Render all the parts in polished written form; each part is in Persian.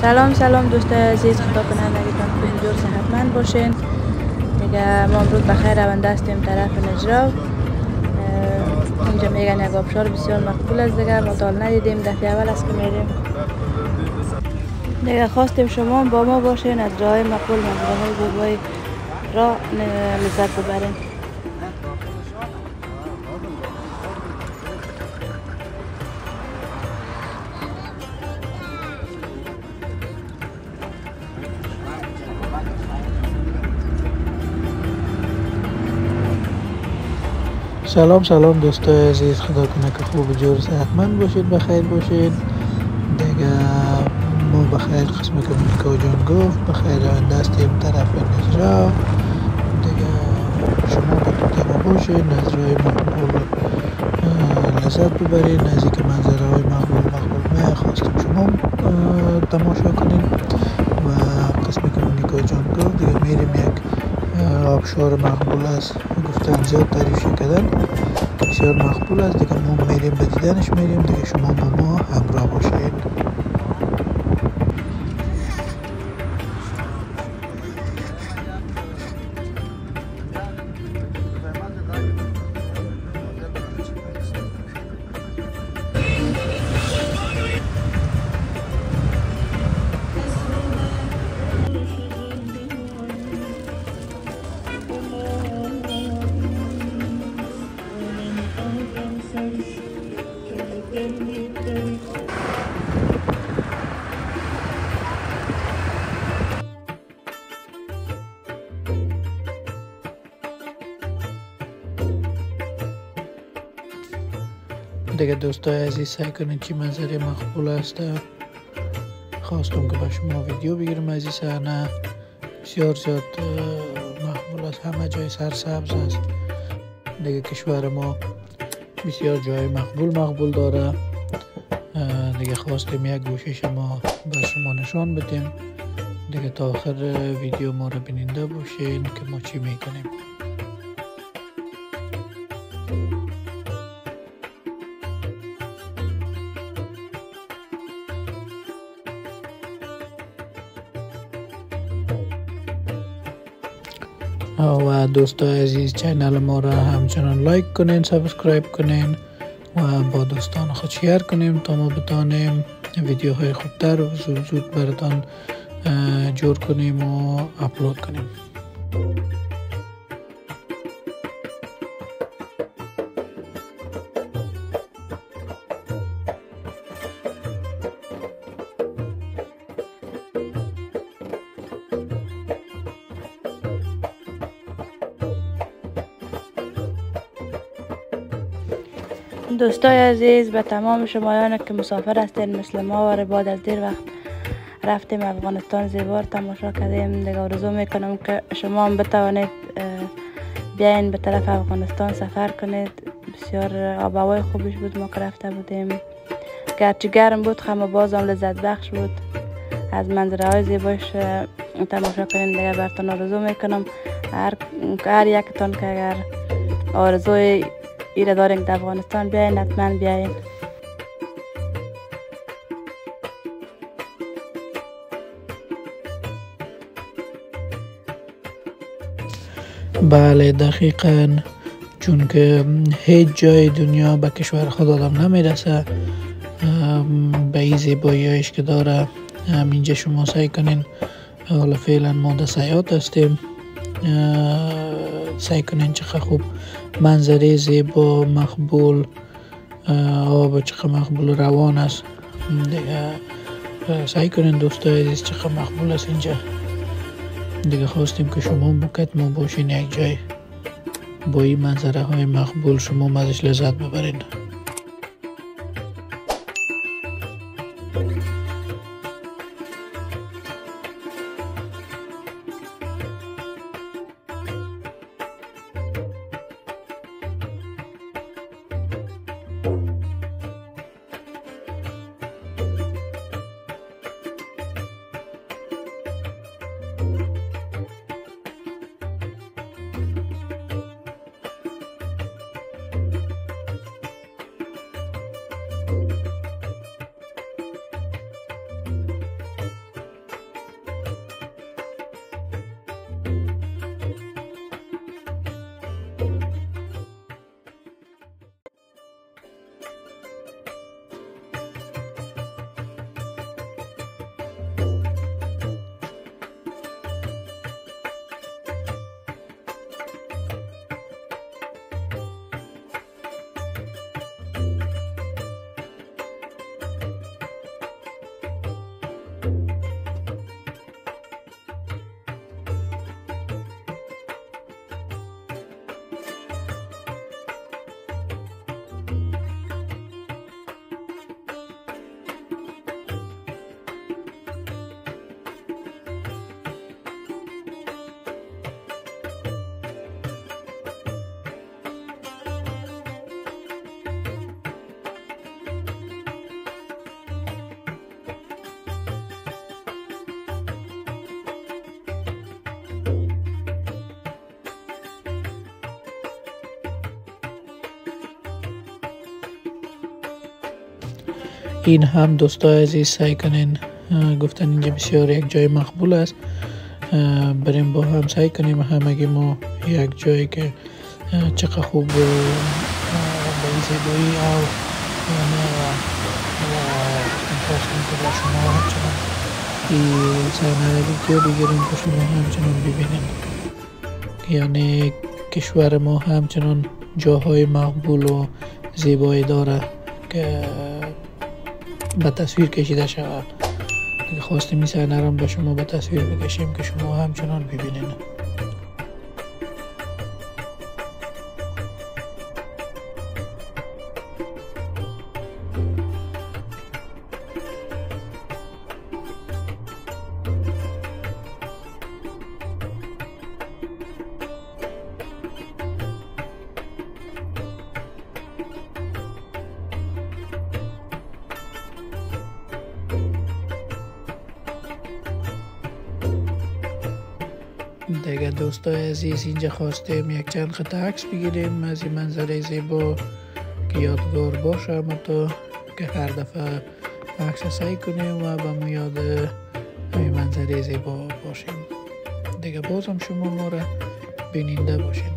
سلام دوستای عزیز، خدا کنه همگیتان خوب جور صحتمند باشین. دیگه ما امروز بخیر رونده هستیم طرف نجراب. اینجا میگن یک آبشار بسیار مقبول است دیگه، ما تا ندیدیم، دفعه اول است که میریم دیگه. خواستیم شما با ما باشین، از جای مقبول منظره‌های زیبای را لذت ببرین. سلام دوستای عزیز، خدا کنه که خوب جور صحتمند باشید، بخیر باشید دیگه. ما بخیر قسم که مونیکا جان گفت بخیر رونده هستیم طرف نجراب دیگه. شما با ما باشید، نظرهای مقبول لذت ببرید، از اینکه منظره های مقبول می خواستیم شما تماشا کنیم و قسم که مونیکا جان گفت دیگه میریم یک آبشار مقبول است، گفتن زیاد تعریف کردن بسیار مقبول است دیگه. ما میریم به دیدنش میریم دیگه، شما با ما همراه باشید. دیگه دوستای عزیز سعی کنید چی منظره مقبول است. خواستم که با شما ویدیو بگیرم از این صحنه، بسیار زیاد مقبول است، همه جای سرسبز است دیگه. کشور ما بسیار جای مقبول داره دیگه. خواستیم یک گوشه ما به شما نشان بدیم دیگه. تا آخر ویدیو ما رو بیننده باشین که ما چی میکنیم. و دوستای عزیز چینل ما را همچنان لایک کنین، سابسکرایب کنین و با دوستان خود شیر کنیم تا ما بتانیم ویدیوهای خوبتر و زود براتان جور کنیم و اپلود کنیم. دوستای عزیز، به تمام شمایان که مسافر هستین مثل ما و بعد از دیر وقت رفتیم افغانستان زیبا تماشا کردیم دیگه. آرزو میکنم که شما هم بتوانید بیاین به طرف افغانستان سفر کنید. بسیار آب و هوای خوبش بود، ما که رفته بودیم گرچه گرم بود اما باز هم لذت بخش بود. از منظره های زیباش تماشا کنید دیگه. براتون آرزو میکنم هر یکتان که اگر آرزوی ایره دارین در افغانستان بیاین، حتما بیاین. بله دقیقاً، چون که هیچ جای دنیا به کشور خود آدم نمیرسه به این زیباییش که داره. همینجا شما سعی کنین، حالا فعلا ما در سیاحت هستیم، سعی کنین چقدر خوب منظره زیبا مقبول، آب چقدر مقبول روان است دیگه. سعی کنین دوستای عزیز چقدر مقبول است اینجا دیگه. خواستیم که شما بکت ما باشین یک جای با این منظره های مقبول، شما ازش لذت ببرین. این هم دوستای عزیز سعی کنین، گفتن اینجا بسیار یک جای مقبول است، بریم با هم سعی کنیم همگی ما یک جایی که چقدر خوب به این زیبایی او خواستم که با شما همچنان این صحنه ویدیو بگیریم که شما همچنان ببینیم. یعنی کشور ما همچنان جاهای مقبول و زیبایی داره که به تصویر کشیده شود. خواستیم این صحنه را به شما به تصویر بکشیم که شما همچنان ببینید. دیگه دوستای عزیز اینجا خواستیم یک چند خط عکس بگیریم از این منظره زیبا که یادگار باشه اما تو که هر دفعه عکس سعی کنیم و به ما یاد این منظره زیبا باشیم. دیگه بازم شما ما را بیننده باشین.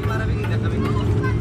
Mana bigi dah kami.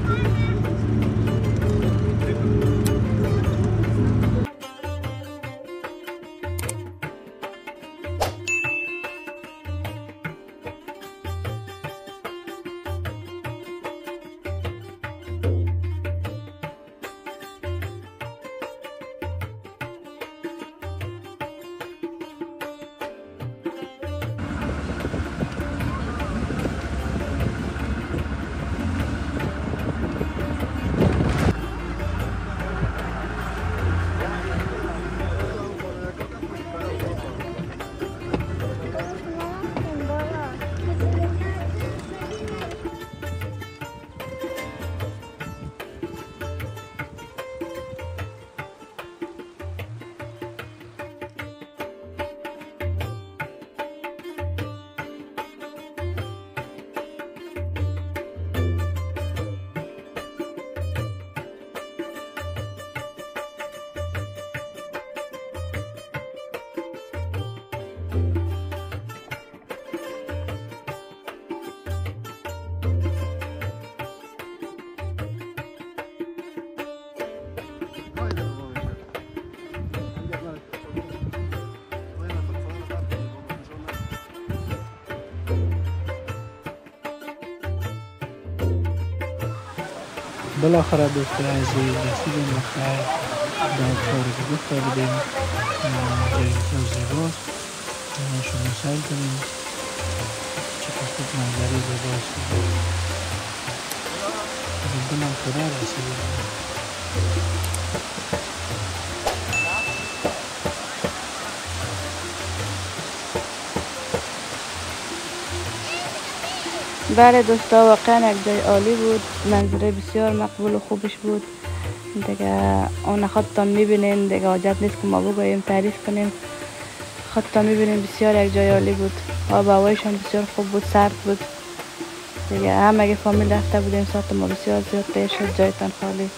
بالاخره دوستای عزیز رسیدیم بخیر در کاری که گفته بودیم جایی بسیار زیباست. شما سیل کنیم چقدر خوب منظره زیباست. دلم خدا رسیدیم. بله دوستا، واقعا یک جای عالی بود، منظره بسیار مقبول و خوبش بود دیگه. اون خودتان میبینین دیگه، حاجت نیست که ما بگوییم تعریف کنیم، خودتان میبینین بسیار یک جای عالی بود. آب هوایشان بسیار خوب بود، سرد بود دیگه. همه فامیل رفته بودیم، ساعت ما بسیار زیاد دیر شد، جایتان خالی.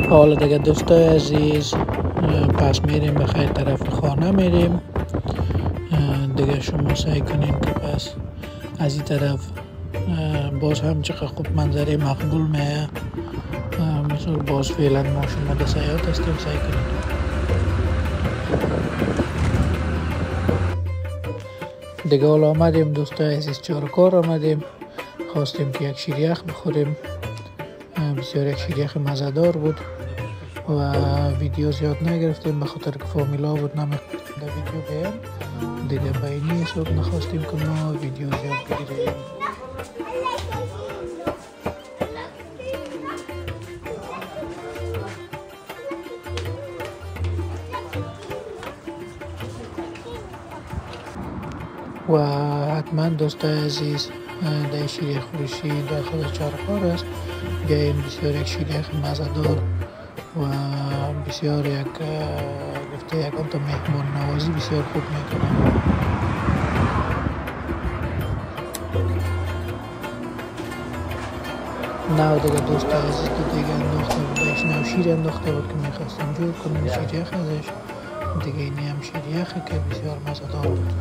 حالا دیگه دوستای عزیز پس میریم به خیر طرف خانه میریم دیگه. شما سعی کنین که پس از این طرف باز هم چقدر خوب منظره مقبول میه. مثل باز فعلا ما شما در سیاحت هستیم، سعی کنین. دیگه حالا آمدیم دوستای عزیز، چهارکار آمدیم، خواستیم که یک شیریخ بخوریم. بسیار یک شیریخ مزه‌دار بود و ویدیو زیاد نگرفتیم به خاطر که فامیلا بود نمیخواستیم در ویدیو بیایم دیگه. به اینی حساب نخواستیم که ما ویدیو زیاد بگیریم. و حتما دوستای عزیز در شیریخ فروشی داخل چهارکار است، بیاین. بسیار یک شیریخ مزه‌دار و بسیار یک گفته یک آنتا مهمان نوازی بسیار خوب میکنه. نه دیگه دوست عزیز که دیگه انداخته بود، ایش نو شیر انداخته بود که میخواستم جور کنیم شیریخ ازش دیگه. اینی هم شیریخه که بسیار مزه‌دار بود.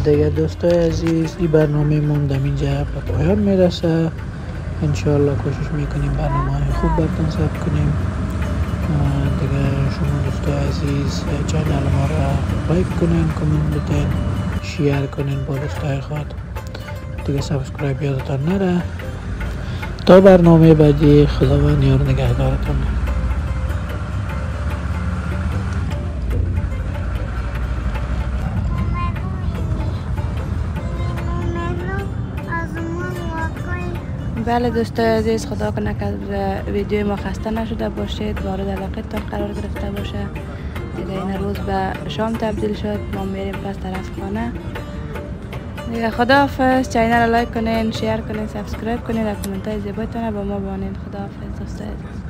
دیگه دوستای عزیز این برنامه من در اینجا به پایان میرسه. انشاءالله کوشش میکنیم برنامه های خوب براتون ضبط کنیم دیگه. شما دوستای عزیز چینل ما را لایک کنین، کامنت بدین، شیر کنین با دوستای خود دیگه. سابسکرایب یادتان نره. تا برنامه بعدی، خداوند یار نگهدارتون. بله دوستای عزیز، خدا کنه که ویدیو ما خسته نشده باشید، وارد علاقتان قرار گرفته باشه دیگه. این روز به شام تبدیل شد، ما میریم پس طرف خانه دیگه. خداحافظ. چینل رو لایک کنین، شیر کنین، سابسکرایب کنین، و کامنت های زیبایتون با ما بانین. خداحافظ دوستای عزیز.